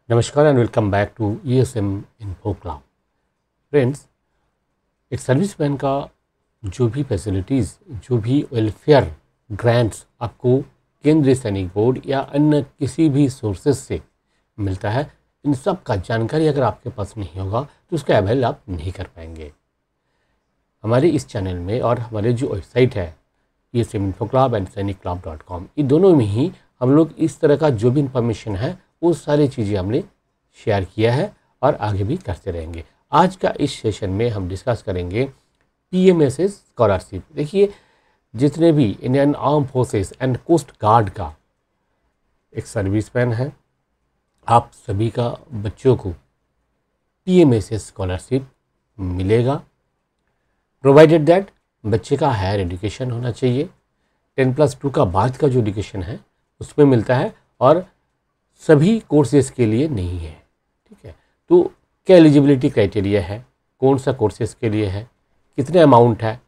नमस्कार and welcome back to ESM info cloud. Friends, एक serviceman का जो भी फैसिलिटीज़, जो भी वेलफेयर ग्रांट्स आपको केंद्रीय सैनिक बोर्ड या अन्य किसी भी सोर्सेज से मिलता है, इन सब का जानकारी अगर आपके पास नहीं होगा तो उसका अवेल आप नहीं कर पाएंगे। हमारे इस चैनल में और हमारे जो वेबसाइट है ESM इन्फो क्लब एंड सैनिकक्लब.com, ये दोनों में ही हम लोग इस तरह का जो भी इंफॉर्मेशन है वो सारी चीज़ें हमने शेयर किया है और आगे भी करते रहेंगे। आज का इस सेशन में हम डिस्कस करेंगे PMSS स्कॉलरशिप। देखिए, जितने भी Indian armed forces and coast guard का एक सर्विसमैन है, आप सभी का बच्चों को PMSS स्कॉलरशिप मिलेगा, प्रोवाइडेड दैट बच्चे का हायर एजुकेशन होना चाहिए। 10+2 का बाद का जो एजुकेशन है उसमें मिलता है और सभी कोर्सेज के लिए नहीं है। ठीक है, तो क्या एलिजिबिलिटी क्राइटेरिया है, कौन सा कोर्सेज के लिए है, कितने अमाउंट है,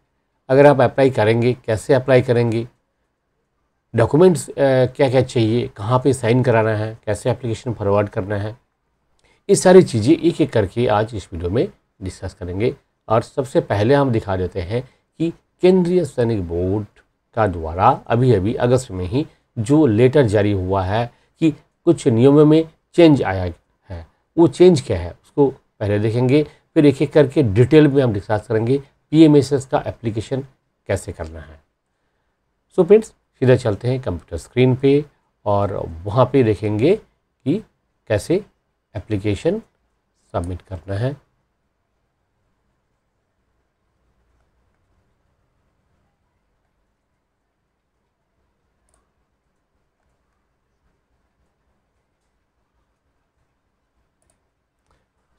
अगर आप अप्लाई करेंगे कैसे अप्लाई करेंगे, डॉक्यूमेंट्स क्या क्या चाहिए, कहाँ पे साइन कराना है, कैसे एप्लीकेशन फॉरवर्ड करना है, ये सारी चीज़ें एक एक करके आज इस वीडियो में डिस्कस करेंगे। और सबसे पहले हम दिखा देते हैं कि केंद्रीय सैनिक बोर्ड का द्वारा अभी अगस्त में ही जो लेटर जारी हुआ है कि कुछ नियमों में चेंज आया है, वो चेंज क्या है उसको पहले देखेंगे, फिर एक एक करके डिटेल में हम डिस्कस करेंगे PMSS का एप्लीकेशन कैसे करना है। सो फ्रेंड्स, सीधा चलते हैं कंप्यूटर स्क्रीन पे और वहाँ पे देखेंगे कि कैसे एप्लीकेशन सबमिट करना है।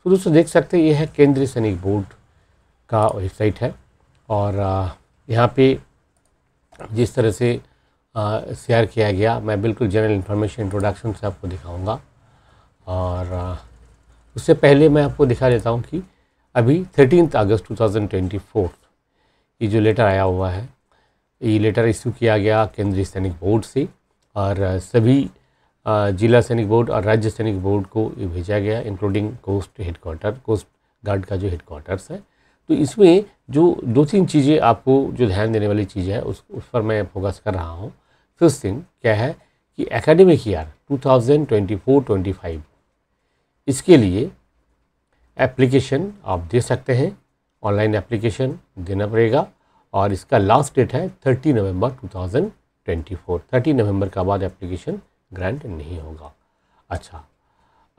तो दोस्तों देख सकते हैं, ये है केंद्रीय सैनिक बोर्ड का वेबसाइट है और यहाँ पे जिस तरह से शेयर किया गया, मैं बिल्कुल जनरल इन्फॉर्मेशन इंट्रोडक्शन से आपको दिखाऊंगा। और उससे पहले मैं आपको दिखा देता हूँ कि अभी 13 अगस्त 2024 ये जो लेटर आया हुआ है, ये लेटर इशू किया गया केंद्रीय सैनिक बोर्ड से और सभी जिला सैनिक बोर्ड और राज्य सैनिक बोर्ड को ये भेजा गया, इंक्लूडिंग कोस्ट गार्ड का जो हेडक्वार्टर्स है। तो इसमें जो 2-3 चीज़ें आपको जो ध्यान देने वाली चीज़ है उस पर मैं फोकस कर रहा हूँ। फर्स्ट थिंग क्या है कि एकेडमिक ईयर 2024-25 इसके लिए एप्लीकेशन आप दे सकते हैं, ऑनलाइन एप्लीकेशन देना पड़ेगा और इसका लास्ट डेट है 30 नवंबर 2024। 30 नवंबर का बाद एप्लीकेशन ग्रांट नहीं होगा। अच्छा,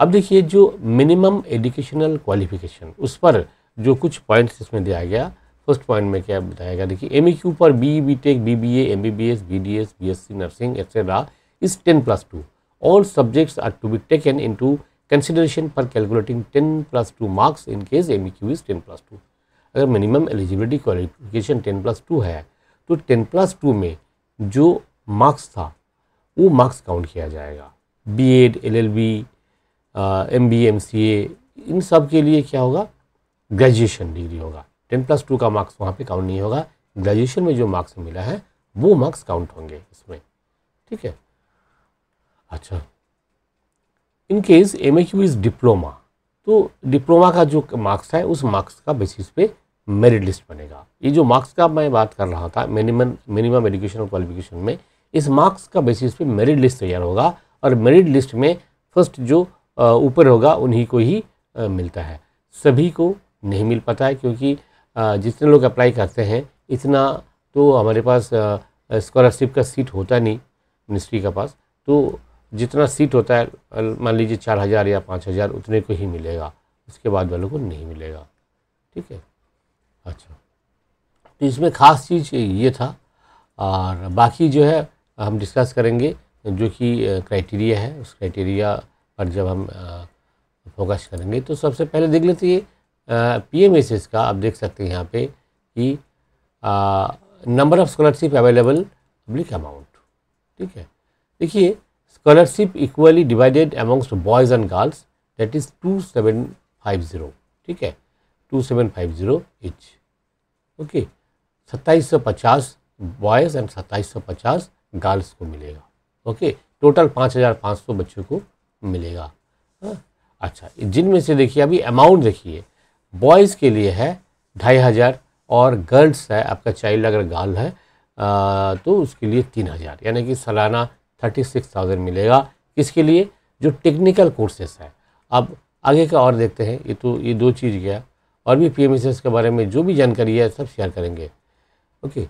अब देखिए जो मिनिमम एजुकेशनल क्वालिफिकेशन, उस पर जो कुछ पॉइंट्स इसमें दिया गया। फर्स्ट पॉइंट में क्या बताया गया, देखिए MEQ पर BE, BTech, BBA, MBBS, BDS, BSc nursing etcetera is 10+2। All subjects are to be taken into consideration पर calculating 10+2 marks in case MEQ is 10+2। अगर मिनिमम एलिजिबिलिटी क्वालिफिकेशन 10+2 है तो 10+2 में जो मार्क्स था वो मार्क्स काउंट किया जाएगा। B.Ed, LLB, MBA, MCA, इन सब के लिए क्या होगा, ग्रेजुएशन डिग्री होगा। 10+2 का मार्क्स वहाँ पे काउंट नहीं होगा, ग्रेजुएशन में जो मार्क्स मिला है वो मार्क्स काउंट होंगे इसमें। ठीक है। अच्छा, इन केस MEQ इज डिप्लोमा, तो डिप्लोमा का जो मार्क्स है उस मार्क्स का बेसिस पे मेरिट लिस्ट बनेगा। ये जो मार्क्स का मैं बात कर रहा था मिनिमम एजुकेशनल क्वालिफिकेशन में, इस मार्क्स का बेसिस पे मेरिट लिस्ट तैयार होगा और मेरिट लिस्ट में फर्स्ट जो ऊपर होगा उन्हीं को ही मिलता है, सभी को नहीं मिल पाता है क्योंकि जितने लोग अप्लाई करते हैं इतना तो हमारे पास स्कॉलरशिप का सीट होता नहीं मिनिस्ट्री के पास। तो जितना सीट होता है मान लीजिए 4000 या 5000 उतने को ही मिलेगा, उसके बाद वालों को नहीं मिलेगा। ठीक है। अच्छा, तो इसमें ख़ास चीज़ ये था और बाकी जो है हम डिस्कस करेंगे जो कि क्राइटेरिया है, उस क्राइटेरिया पर जब हम फोकस करेंगे तो सबसे पहले देख लेते हैं PMSS का। आप देख सकते हैं यहाँ पे कि number of scholarship available public amount. ठीक है, देखिए scholarship equally divided amongst boys and girls, that is 2750। ठीक है, 2750 each. Okay, 2750 boys and 2750 girls को मिलेगा। ओके, टोटल 5500 बच्चों को मिलेगा। हाँ, अच्छा, जिनमें से देखिए अभी अमाउंट देखिए, बॉयज़ के लिए है 2500 और गर्ल्स है, आपका चाइल्ड अगर गर्ल है तो उसके लिए 3000, यानी कि सालाना 36,000 मिलेगा। किसके लिए? जो टेक्निकल कोर्सेस है। अब आगे का और देखते हैं, ये दो चीज़ गया, और भी पीएमएसएस के बारे में जो भी जानकारी है सब शेयर करेंगे। ओके,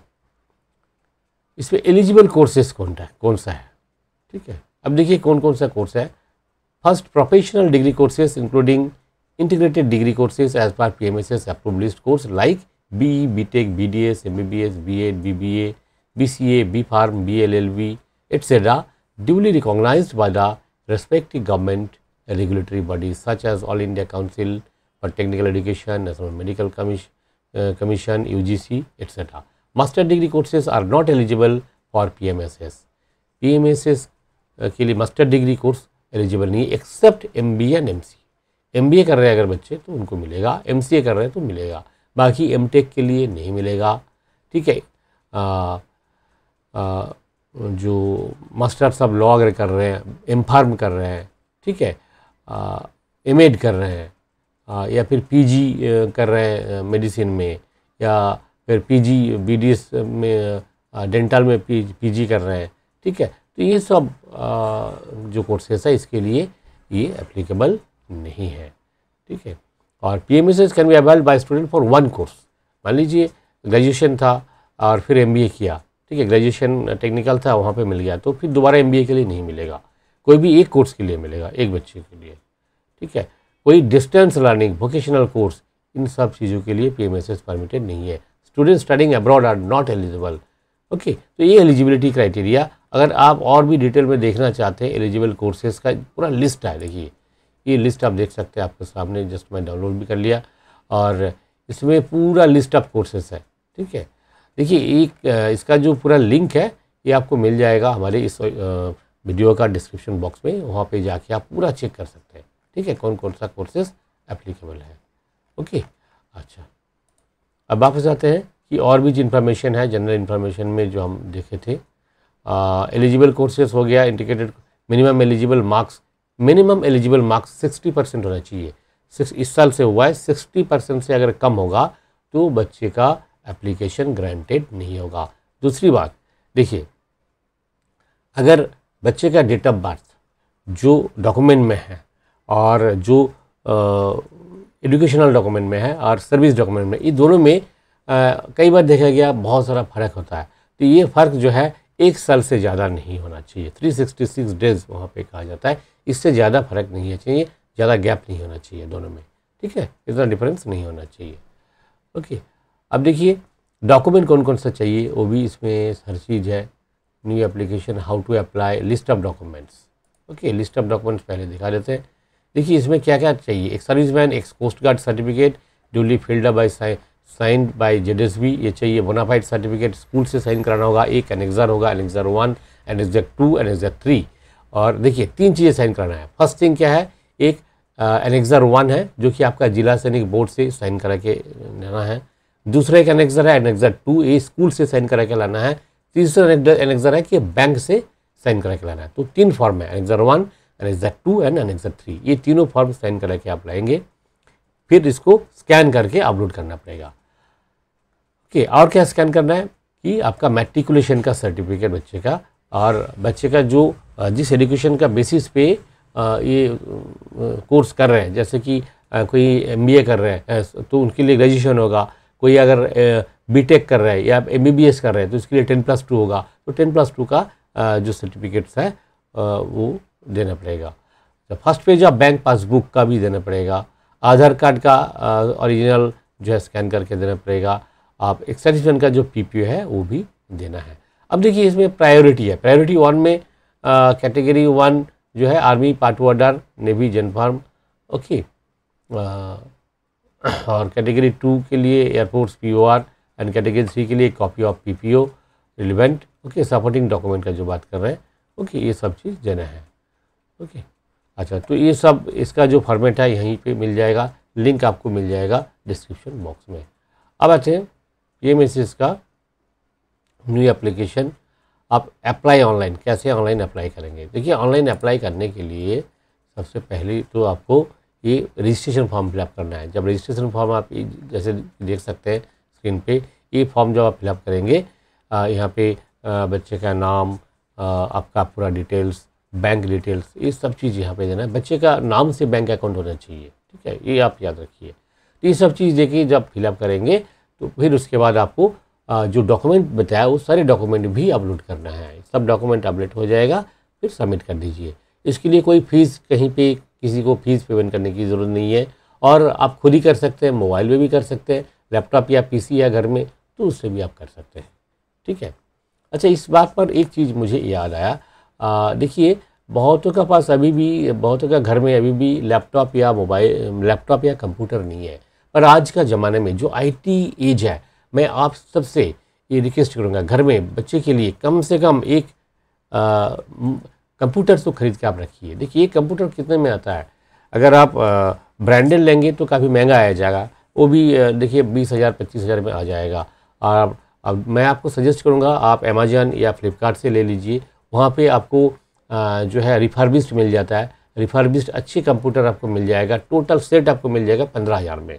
इसमें एलिजिबल कोर्सेस कौन सा है, ठीक है। अब देखिए कौन कौन सा कोर्स है। First, professional degree courses including integrated degree courses as per PMSS approved list course like BE, BTech, BDS, MBBS, B.Ed, BBA, BCA, B.Pharm, BLLB, etc. duly recognized by the respective government regulatory bodies such as All India Council for Technical Education, National Medical Commission, UGC, etc. Master degree courses are not eligible for PMSS. PMSS के लिए master degree course eligible नहीं है except MBA and MC। MBA कर रहे हैं अगर बच्चे तो उनको मिलेगा, MCA कर रहे हैं तो मिलेगा, बाकी MTech के लिए नहीं मिलेगा, ठीक है। जो मास्टर्स ऑफ लॉ अगर कर रहे हैं, M.Pharm कर रहे हैं, ठीक है, M.Ed कर रहे हैं, या फिर PG कर रहे हैं मेडिसिन में, या फिर PG BDS में, डेंटल में PG कर रहे हैं, ठीक है। तो ये सब जो कोर्सेस है इसके लिए ये एप्लीकेबल नहीं है, ठीक है। और PMSS can be availed bye student for one course. मान लीजिए ग्रेजुएशन था और फिर MBA किया, ठीक है, ग्रेजुएशन टेक्निकल था वहाँ पे मिल गया, तो फिर दोबारा MBA के लिए नहीं मिलेगा, कोई भी एक कोर्स के लिए मिलेगा, एक बच्चे के लिए, ठीक है। कोई डिस्टेंस लर्निंग, वोकेशनल कोर्स, इन सब चीज़ों के लिए PMSS परमिटेड नहीं है। Student studying abroad are not eligible. Okay, तो ये एलिजिबिलिटी क्राइटेरिया। अगर आप और भी डिटेल में देखना चाहते हैं एलिजिबल कोर्सेज का पूरा लिस्ट है, देखिए ये लिस्ट आप देख सकते हैं आपके सामने, जस्ट मैं डाउनलोड भी कर लिया और इसमें पूरा लिस्ट ऑफ कोर्सेज है, ठीक है। देखिए एक इसका जो पूरा लिंक है ये आपको मिल जाएगा हमारे इस वीडियो का डिस्क्रिप्शन बॉक्स में, वहाँ पे जाके आप पूरा चेक कर सकते हैं, ठीक है, कौन कौन सा कोर्सेज एप्लीकेबल है। ओके, अच्छा, अब वापस आते हैं कि और भी जो इन्फॉर्मेशन है जनरल इन्फॉर्मेशन में जो हम देखे थे। एलिजिबल कोर्सेज हो गया, इंडिकेटेड मिनिमम एलिजिबल मार्क्स 60% होना चाहिए। इस साल से हुआ है, 60% से अगर कम होगा तो बच्चे का एप्लीकेशन ग्रांटेड नहीं होगा। दूसरी बात देखिए, अगर बच्चे का डेट ऑफ बर्थ जो डॉक्यूमेंट में है और जो एजुकेशनल डॉक्यूमेंट में है और सर्विस डॉक्यूमेंट में, ये दोनों में कई बार देखा गया बहुत सारा फ़र्क होता है। तो ये फ़र्क जो है एक साल से ज़्यादा नहीं होना चाहिए। 366 डेज़ वहाँ पे कहा जाता है, इससे ज़्यादा फर्क नहीं है चाहिए, ज़्यादा गैप नहीं होना चाहिए दोनों में, ठीक है, इतना डिफरेंस नहीं होना चाहिए। ओके, अब देखिए डॉक्यूमेंट कौन कौन सा चाहिए, वो भी इसमें हर चीज़ है। New application, how to apply, list of documents. Okay, list of documents पहले दिखा देते हैं। देखिए इसमें क्या क्या चाहिए। एक सर्विसमैन, एक coast guard certificate duly filled by signed by ZSB, ये चाहिए। बोनाफाइड सर्टिफिकेट स्कूल से साइन कराना होगा। एक एनेक्सर होगा, एनेक्सर 1, एनेक्सर 2, एनेक्सर 3। और देखिए 3 चीज़ें साइन कराना है। फर्स्ट थिंग क्या है, एक एनेक्सर 1 है जो कि आपका जिला सैनिक बोर्ड से साइन करा के लाना है। दूसरा एक एनेक्सर है एनेक्सर 2, ये स्कूल से साइन करा के लाना है। तीसरा एनेक्सर है कि बैंक से साइन करा के लाना है। तो 3 फॉर्म है, एनेक्सर 1, एनेक्सर 2 एंड एनेक्सर 3। ये तीनों फॉर्म साइन करा के आप लाएंगे, फिर इसको स्कैन करके अपलोड करना पड़ेगा। ओके, और क्या स्कैन करना है कि आपका मैट्रिकुलेशन का सर्टिफिकेट बच्चे का, और बच्चे का जो जिस एजुकेशन का बेसिस पे ये कोर्स कर रहे हैं, जैसे कि कोई MBA कर रहे हैं तो उनके लिए ग्रेजुएशन होगा। कोई अगर BTech कर रहे हैं या MBBS कर रहे हैं तो उसके लिए 10+2 होगा। तो 10+2 का जो सर्टिफिकेट्स है वो देना पड़ेगा। तो first page of bank passbook का भी देना पड़ेगा। आधार कार्ड का ओरिजिनल जो है स्कैन करके देना पड़ेगा। आप एक सर्टिफिकेट का जो PPO है वो भी देना है। अब देखिए इसमें प्रायोरिटी है। प्रायोरिटी 1 में कैटेगरी 1 जो है आर्मी, पार्ट ऑर्डर, नेवी, जनफार्म, ओके, और कैटेगरी 2 के लिए एयरफोर्स POR, एंड कैटेगरी 3 के लिए copy of PPO relevant, okay, supporting document का जो बात कर रहे हैं, ओके, ये सब चीज़ देना है। ओके, अच्छा, तो ये सब इसका जो फॉर्मेट है यहीं पे मिल जाएगा, लिंक आपको मिल जाएगा डिस्क्रिप्शन बॉक्स में। अब आते हैं PMSS का न्यू एप्लीकेशन। आप अप्लाई ऑनलाइन, कैसे ऑनलाइन अप्लाई करेंगे। देखिए ऑनलाइन अप्लाई करने के लिए सबसे पहले तो आपको ये रजिस्ट्रेशन फॉर्म फिलअप करना है। जब रजिस्ट्रेशन फॉर्म आप जैसे देख सकते हैं स्क्रीन पे, ये फॉर्म जब आप फिलअप करेंगे यहाँ पे बच्चे का नाम, आपका पूरा डिटेल्स, बैंक डिटेल्स, ये सब चीज़ यहाँ पे देना है। बच्चे का नाम से बैंक अकाउंट होना चाहिए, ठीक है, ये आप याद रखिए। तो ये सब चीज़ देखिए जब फिलअप करेंगे तो फिर उसके बाद आपको जो डॉक्यूमेंट बताया वो सारे डॉक्यूमेंट भी अपलोड करना है। सब डॉक्यूमेंट अपलोड हो जाएगा, फिर सबमिट कर दीजिए। इसके लिए कोई फ़ीस कहीं पे किसी को फ़ीस पेमेंट करने की ज़रूरत नहीं है, और आप खुद ही कर सकते हैं, मोबाइल में भी कर सकते हैं, लैपटॉप या पीसी या घर में, तो उससे भी आप कर सकते हैं, ठीक है। अच्छा, इस बात पर एक चीज़ मुझे याद आया, देखिए बहुतों का पास अभी भी, बहुतों का घर में अभी भी लैपटॉप या कंप्यूटर नहीं है। पर आज का ज़माने में जो IT एज है, मैं आप सबसे ये रिक्वेस्ट करूँगा, घर में बच्चे के लिए कम से कम एक कंप्यूटर तो खरीद के आप रखिए। देखिए ये कंप्यूटर कितने में आता है, अगर आप ब्रांडेड लेंगे तो काफ़ी महंगा आ जाएगा, वो भी देखिए 20,000 25,000 में आ जाएगा। और अब मैं आपको सजेस्ट करूँगा आप अमेज़न या फ्लिपकार्ट से ले लीजिए, वहाँ पे आपको जो है रिफर्बिश्ड मिल जाता है। रिफर्बिश्ड अच्छे कंप्यूटर आपको मिल जाएगा, टोटल सेट आपको मिल जाएगा 15,000 में,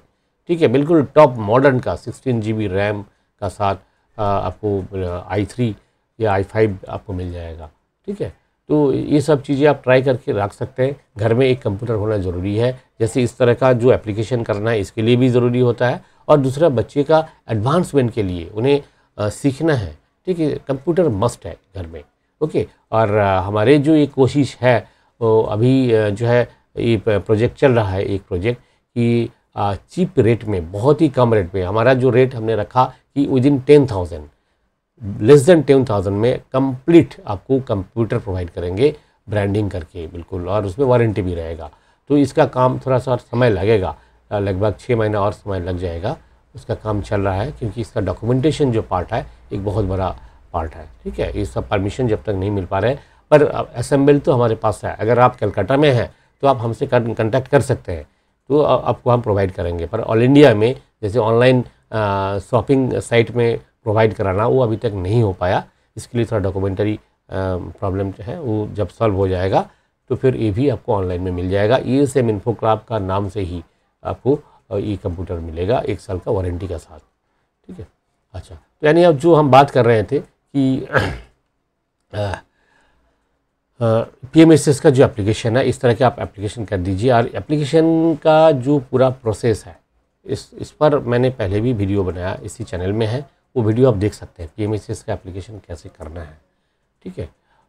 ठीक है, बिल्कुल टॉप मॉडर्न का 16 GB रैम का साथ आपको i3 या i5 आपको मिल जाएगा, ठीक है। तो ये सब चीज़ें आप ट्राई करके रख सकते हैं। घर में एक कंप्यूटर होना ज़रूरी है, जैसे इस तरह का जो एप्लीकेशन करना है इसके लिए भी ज़रूरी होता है, और दूसरा बच्चे का एडवांसमेंट के लिए उन्हें सीखना है, ठीक है, कंप्यूटर मस्ट है घर में, ओके। और हमारे जो ये कोशिश है वो अभी जो है ये प्रोजेक्ट चल रहा है, एक प्रोजेक्ट कि चीप रेट में, बहुत ही कम रेट में, हमारा जो रेट हमने रखा कि विदिन 10,000, लेस देन 10,000 में कंप्लीट आपको कंप्यूटर प्रोवाइड करेंगे, ब्रांडिंग करके बिल्कुल, और उसमें वारंटी भी रहेगा। तो इसका काम थोड़ा सा समय लगेगा, लगभग 6 महीना और समय लग जाएगा। उसका काम चल रहा है, क्योंकि इसका डॉक्यूमेंटेशन जो पार्ट है एक बहुत बड़ा पार्ट है, ठीक है। ये सब परमिशन जब तक नहीं मिल पा रहे, पर असेंबल तो हमारे पास है। अगर आप कलकत्ता में हैं तो आप हमसे कंटेक्ट कर सकते हैं, तो आपको हम प्रोवाइड करेंगे। पर ऑल इंडिया में जैसे ऑनलाइन शॉपिंग साइट में प्रोवाइड कराना, वो अभी तक नहीं हो पाया। इसके लिए थोड़ा डॉक्यूमेंटरी प्रॉब्लम जो है वो जब सॉल्व हो जाएगा तो फिर ये भी आपको ऑनलाइन में मिल जाएगा। ESM इन्फो क्लब का नाम से ही आपको ये कंप्यूटर मिलेगा 1 साल का वारंटी का साथ, ठीक है। अच्छा, तो यानी अब जो हम बात कर रहे थे कि PMSS का जो एप्लीकेशन है, इस तरह के आप एप्लीकेशन कर दीजिए। और एप्लीकेशन का जो पूरा प्रोसेस है, इस पर मैंने पहले भी वीडियो बनाया, इसी चैनल में है, वो वीडियो आप देख सकते हैं, PMSS का एप्लीकेशन कैसे करना है, ठीक है।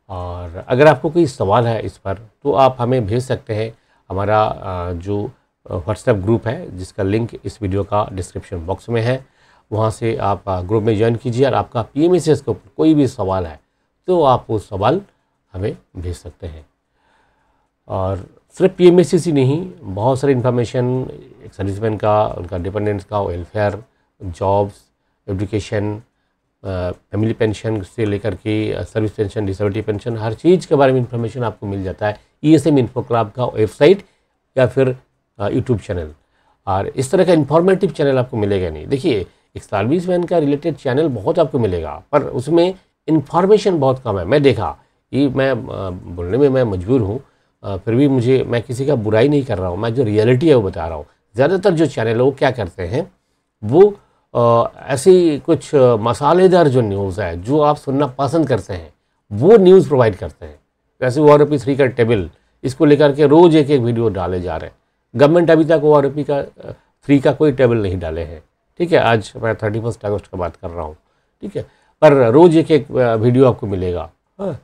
और अगर आपको कोई सवाल है इस पर तो आप हमें भेज सकते हैं। हमारा जो व्हाट्सएप ग्रुप है, जिसका लिंक इस वीडियो का डिस्क्रिप्शन बॉक्स में है, वहाँ से आप ग्रुप में ज्वाइन कीजिए। और आपका PMSS के ऊपर कोई भी सवाल है तो आप वो सवाल हमें भेज सकते हैं। और सिर्फ PMSS ही नहीं, बहुत सारी इन्फॉर्मेशन एक सर्विसमैन का, उनका डिपेंडेंट्स का, welfare, jobs, education, family pension से लेकर के सर्विस पेंशन, डिसेबिलिटी पेंशन, हर चीज़ के बारे में इन्फॉर्मेशन आपको मिल जाता है ESM इन्फो क्लब का वेबसाइट या फिर यूट्यूब चैनल। और इस तरह का इन्फॉर्मेटिव चैनल आपको मिलेगा नहीं। देखिए, एक सर्विसमैन का रिलेटेड चैनल बहुत आपको मिलेगा, पर उसमें इन्फॉर्मेशन बहुत कम है। मैं देखा, ये मैं बोलने में मैं मजबूर हूँ, फिर भी मैं किसी का बुराई नहीं कर रहा हूँ, मैं जो रियलिटी है वो बता रहा हूँ। ज़्यादातर जो चैनल है वो क्या करते हैं, वो ऐसी कुछ मसालेदार जो न्यूज़ है जो आप सुनना पसंद करते हैं वो न्यूज़ प्रोवाइड करते हैं। जैसे ORP3 का टेबल, इसको लेकर के रोज़ एक एक वीडियो डाले जा रहे हैं। गवर्नमेंट अभी तक ORP3 का कोई टेबल नहीं डाले हैं, ठीक है। आज मैं 31 अगस्त का बात कर रहा हूँ, ठीक है, पर रोज़ एक एक वीडियो आपको मिलेगा। हाँ,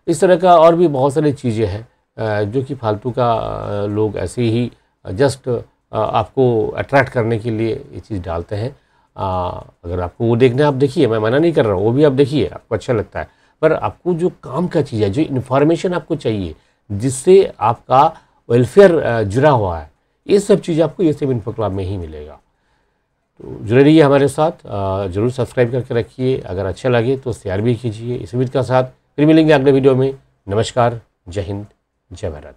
इस तरह का और भी बहुत सारी चीज़ें हैं जो कि फालतू का लोग ऐसे ही जस्ट आपको अट्रैक्ट करने के लिए ये चीज़ डालते हैं। अगर आपको वो देखना है आप देखिए, मैं मना नहीं कर रहा हूँ, वो भी आप देखिए, आपको अच्छा लगता है। पर आपको जो काम का चीज़ है, जो इन्फॉर्मेशन आपको चाहिए, जिससे आपका वेलफेयर जुड़ा हुआ है, ये सब चीज़ आपको ESM इन्फो क्लब में ही मिलेगा। तो जुड़े रहिए हमारे साथ, ज़रूर सब्सक्राइब करके रखिए। अगर अच्छा लगे तो शेयर भी कीजिए इस वीडियो के साथ। फिर मिलेंगे अगले वीडियो में। नमस्कार, जय हिंद, जय भारत।